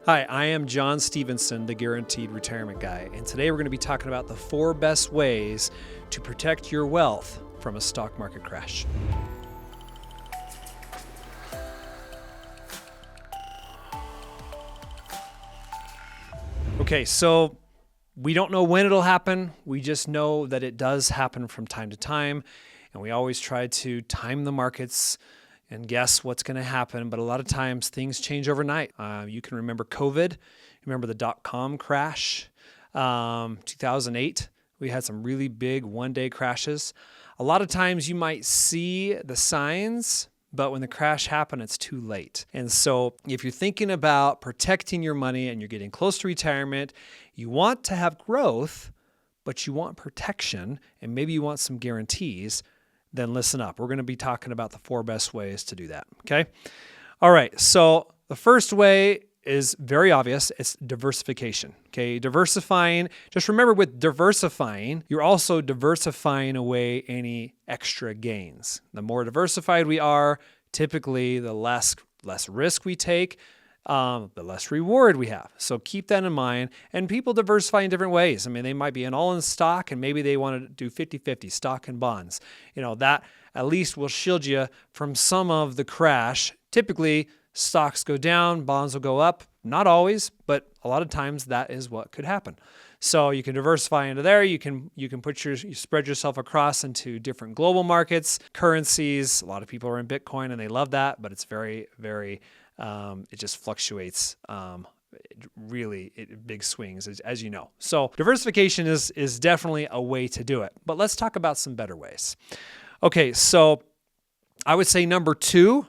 Hi, I am John Stevenson, the Guaranteed Retirement Guy, and today we're going to be talking about the 4 best ways to protect your wealth from a stock market crash. Okay, so we don't know when it'll happen. We just know that it does happen from time to time, and we always try to time the markets and guess what's going to happen. But a lot of times things change overnight. You can remember COVID. Remember the dot-com crash, 2008. We had some really big one-day crashes. A lot of times you might see the signs, but when the crash happened, it's too late. And so if you're thinking about protecting your money and you're getting close to retirement, you want to have growth, but you want protection, and maybe you want some guarantees, then listen up. We're going to be talking about the 4 best ways to do that, okay? All right, so the first way is very obvious. It's diversification, okay? Diversifying, just remember with diversifying, you're also diversifying away any extra gains. The more diversified we are, typically the less risk we take, the less reward we have. So keep that in mind. And people diversify in different ways. I mean, they might be an all-in stock and maybe they want to do 50-50 stock and bonds. You know, that at least will shield you from some of the crash. Typically, stocks go down, bonds will go up. Not always, but a lot of times that is what could happen. So you can diversify into there. You can you spread yourself across into different global markets, currencies. A lot of people are in Bitcoin and they love that, but it's very, very it just fluctuates really big swings, as you know. So diversification is definitely a way to do it. But let's talk about some better ways. Okay, so I would say number 2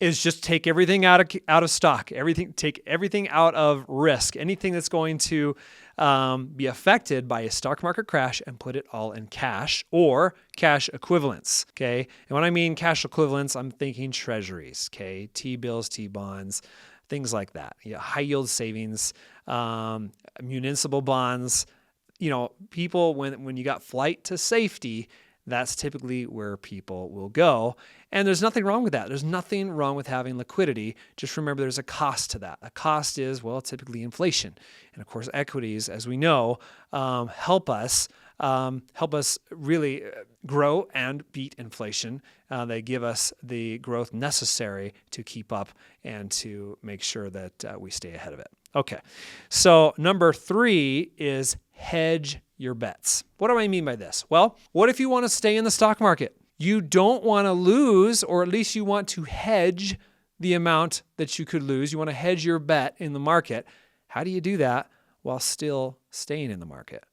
is just take everything out of stock. Take everything out of risk. Anything that's going to be affected by a stock market crash and put it all in cash or cash equivalents, okay? And when I mean cash equivalents, I'm thinking treasuries, okay? T-bills, T-bonds, things like that. Yeah, high yield savings, municipal bonds. You know, people, when you got flight to safety, that's typically where people will go. And there's nothing wrong with that. There's nothing wrong with having liquidity. Just remember there's a cost to that. A cost is, well, typically inflation. And of course, equities, as we know, help us really grow and beat inflation. They give us the growth necessary to keep up and to make sure that we stay ahead of it. Okay, so number 3 is hedge your bets. What do I mean by this? Well, what if you want to stay in the stock market? You don't want to lose, or at least you want to hedge the amount that you could lose. You want to hedge your bet in the market. How do you do that while still staying in the market?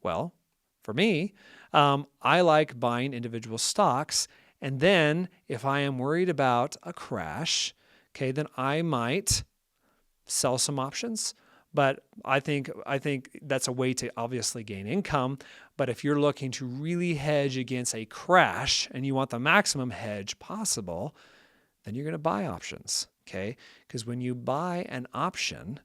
Well, for me, I like buying individual stocks. And then if I am worried about a crash, okay, then I might sell some options. But I think that's a way to obviously gain income. But if you're looking to really hedge against a crash and you want the maximum hedge possible, then you're going to buy options, okay? Because when you buy an option,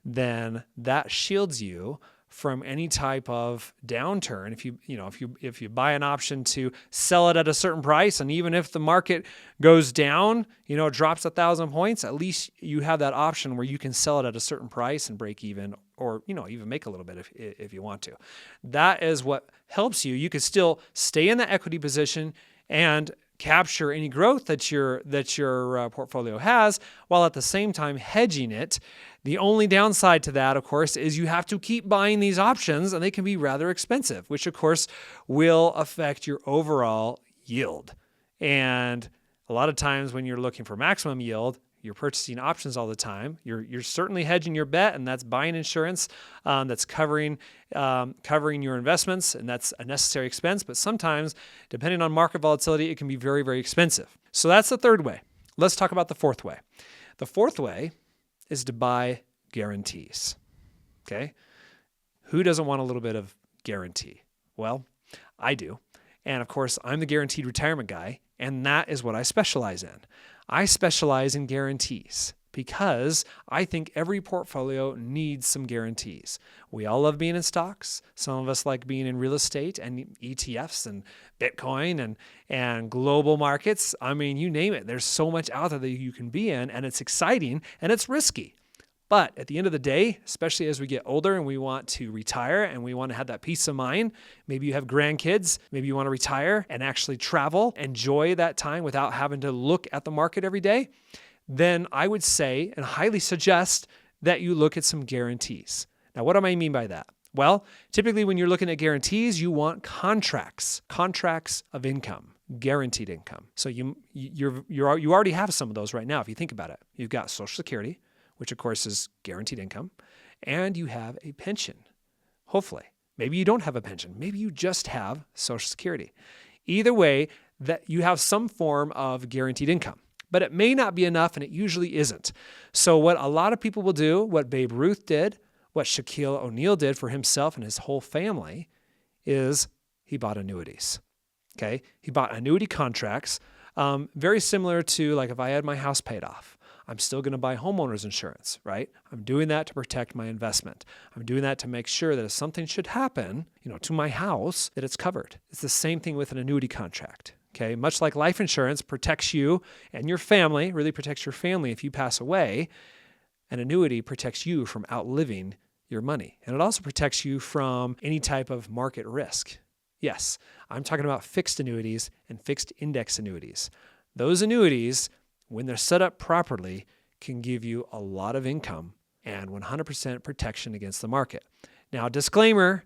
then that shields you from any type of downturn. If you buy an option to sell it at a certain price, and even if the market goes down, it drops 1,000 points, at least you have that option where you can sell it at a certain price and break even, or even make a little bit if you want to. That is what helps you. You could still stay in the equity position and capture any growth that your portfolio has, while at the same time hedging it. The only downside to that, of course, is you have to keep buying these options, and they can be rather expensive, which of course will affect your overall yield. And a lot of times when you're looking for maximum yield, you're purchasing options all the time. You're certainly hedging your bet, and that's buying insurance, that's covering your investments, and that's a necessary expense. But sometimes, depending on market volatility, it can be very, very expensive. So that's the 3rd way. Let's talk about the 4th way. The 4th way is to buy guarantees. Okay? Who doesn't want a little bit of guarantee? Well, I do. And of course, I'm the Guaranteed Retirement Guy, and that is what I specialize in. I specialize in guarantees because I think every portfolio needs some guarantees. We all love being in stocks. Some of us like being in real estate and ETFs and Bitcoin and global markets. I mean, you name it. There's so much out there that you can be in, and it's exciting and it's risky. But at the end of the day, especially as we get older and we want to retire and we want to have that peace of mind, maybe you have grandkids, maybe you want to retire and actually travel, enjoy that time without having to look at the market every day, then I would say and highly suggest that you look at some guarantees. Now, what do I mean by that? Well, typically when you're looking at guarantees, you want contracts of income, guaranteed income. So you already have some of those right now if you think about it. You've got Social Security, which of course is guaranteed income, and you have a pension, hopefully. Maybe you don't have a pension. Maybe you just have Social Security. Either way, that you have some form of guaranteed income, but it may not be enough, and it usually isn't. So what a lot of people will do, what Babe Ruth did, what Shaquille O'Neal did for himself and his whole family, is he bought annuities. Okay, he bought annuity contracts, very similar to like if I had my house paid off. I'm still going to buy homeowners insurance, right? I'm doing that to protect my investment. I'm doing that to make sure that if something should happen, to my house, that it's covered. It's the same thing with an annuity contract. Okay, much like life insurance protects you and your family, really protects your family if you pass away, an annuity protects you from outliving your money. And it also protects you from any type of market risk. Yes, I'm talking about fixed annuities and fixed index annuities. Those annuities, when they're set up properly, can give you a lot of income and 100% protection against the market. Now, disclaimer,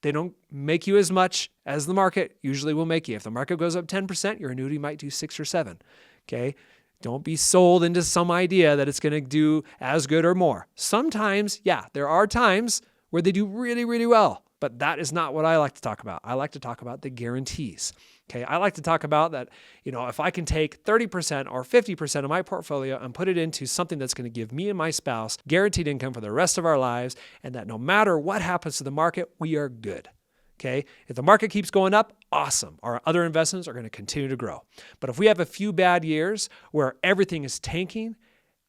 they don't make you as much as the market usually will make you. If the market goes up 10%, your annuity might do 6 or 7. Okay? Don't be sold into some idea that it's going to do as good or more. Sometimes, there are times where they do really, really well, but that is not what I like to talk about. I like to talk about the guarantees. Okay, I like to talk about that, if I can take 30% or 50% of my portfolio and put it into something that's going to give me and my spouse guaranteed income for the rest of our lives, and that no matter what happens to the market, we are good. Okay, if the market keeps going up, awesome. Our other investments are going to continue to grow. But if we have a few bad years where everything is tanking,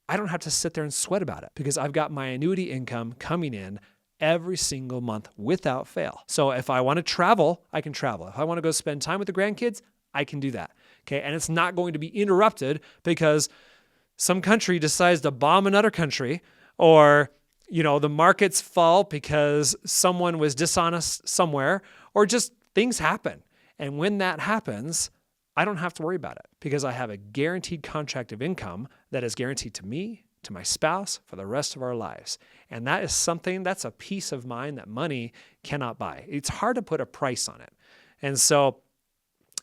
I don't have to sit there and sweat about it because I've got my annuity income coming in every single month without fail. So if I want to travel, I can travel. If I want to go spend time with the grandkids, I can do that. Okay, and it's not going to be interrupted because some country decides to bomb another country, or the markets fall because someone was dishonest somewhere, or just things happen. And when that happens, I don't have to worry about it because I have a guaranteed contract of income that is guaranteed to me, to my spouse, for the rest of our lives. And that is something, that's a peace of mind that money cannot buy. It's hard to put a price on it. And so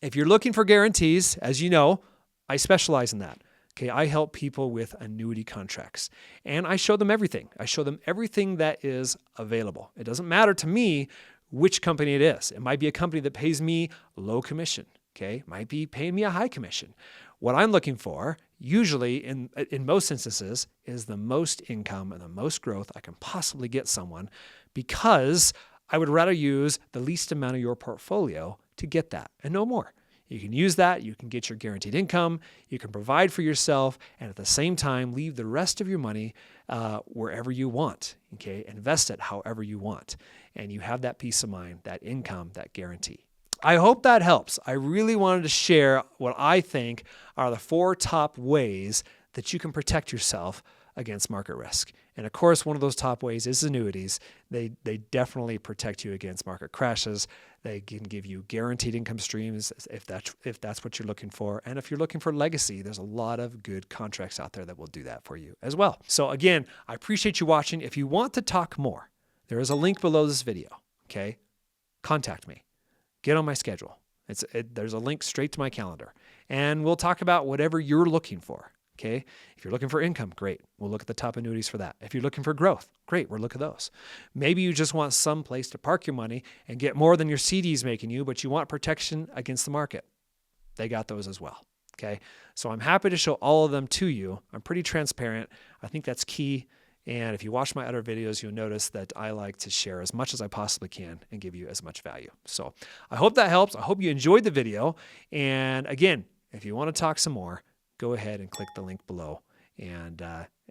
if you're looking for guarantees, as you know, I specialize in that. Okay, I help people with annuity contracts, and I show them everything. I show them everything that is available. It doesn't matter to me which company it is. It might be a company that pays me low commission. Okay, it might be paying me a high commission. What I'm looking for, usually in most instances, is the most income and the most growth I can possibly get someone, because I would rather use the least amount of your portfolio to get that and no more. You can use that, you can get your guaranteed income, you can provide for yourself, and at the same time, leave the rest of your money wherever you want, okay? Invest it however you want, and you have that peace of mind, that income, that guarantee. I hope that helps. I really wanted to share what I think are the 4 top ways that you can protect yourself against market risk. And of course, one of those top ways is annuities. They definitely protect you against market crashes. They can give you guaranteed income streams if that's what you're looking for. And if you're looking for legacy, there's a lot of good contracts out there that will do that for you as well. So again, I appreciate you watching. If you want to talk more, there is a link below this video, okay? Contact me. Get on my schedule. There's a link straight to my calendar. And we'll talk about whatever you're looking for. Okay. If you're looking for income, great. We'll look at the top annuities for that. If you're looking for growth, great. We'll look at those. Maybe you just want some place to park your money and get more than your CD's making you, but you want protection against the market. They got those as well. Okay. So I'm happy to show all of them to you. I'm pretty transparent. I think that's key. And if you watch my other videos, you'll notice that I like to share as much as I possibly can and give you as much value. So I hope that helps. I hope you enjoyed the video. And again, if you want to talk some more, go ahead and click the link below, and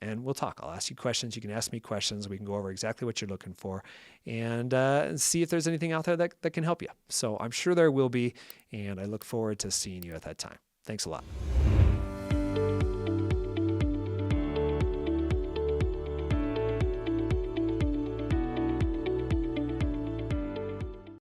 we'll talk. I'll ask you questions. You can ask me questions. We can go over exactly what you're looking for, and see if there's anything out there that can help you. So I'm sure there will be, and I look forward to seeing you at that time. Thanks a lot.